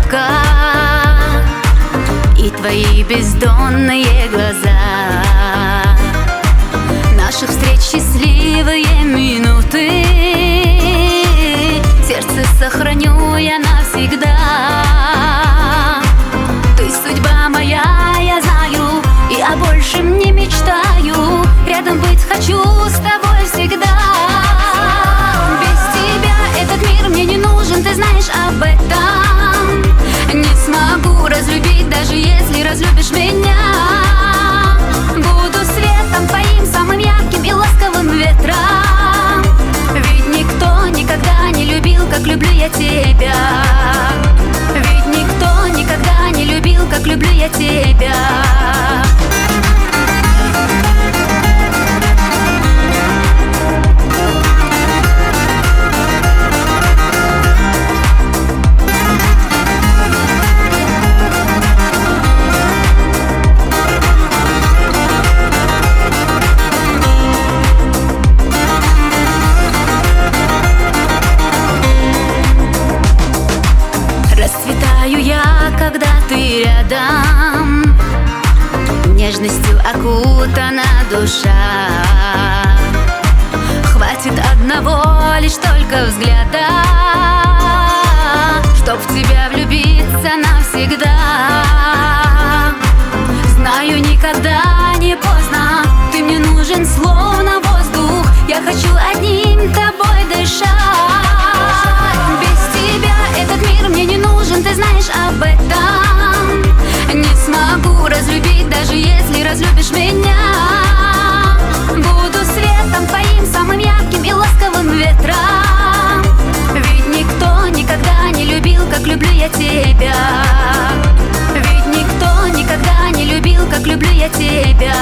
улыбка и твои бездонные глаза. Наших встреч счастливые минуты в сердце сохраню я навсегда. Ты судьба моя, я знаю, и о большем не мечтаю. Рядом быть хочу с тобой всегда. Без тебя этот мир мне не нужен, ты знаешь об этом. Не смогу разлюбить, даже если разлюбишь меня. Буду светом твоим, самым ярким и ласковым ветром. Ведь никто никогда не любил, как люблю я тебя. Ведь никто никогда не любил, как люблю я тебя. Расцветаю я, когда ты рядом, нежностью окутана душа. Хватит одного лишь только взгляда, чтоб в тебя влюбиться навсегда. Знаю, никогда не поздно, ты мне нужен словно воздух. Я хочу одним тобой дышать. Без тебя этот мир мне не нужен, ты знаешь об этом. Не смогу разлюбить, даже если разлюбишь меня. Буду светом твоим, самым ярким и ласковым ветром. Ведь никто никогда не любил, как люблю я тебя. Ведь никто никогда не любил, как люблю я тебя.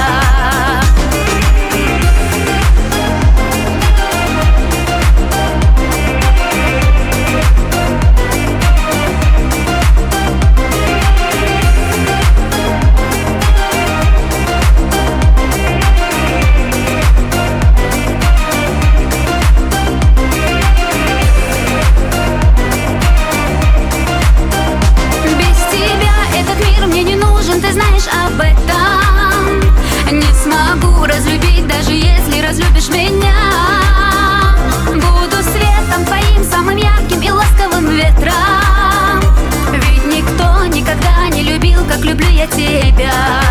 Ты знаешь об этом. Не смогу разлюбить, даже если разлюбишь меня. Буду светом твоим, самым ярким и ласковым ветром. Ведь никто никогда не любил, как люблю я тебя.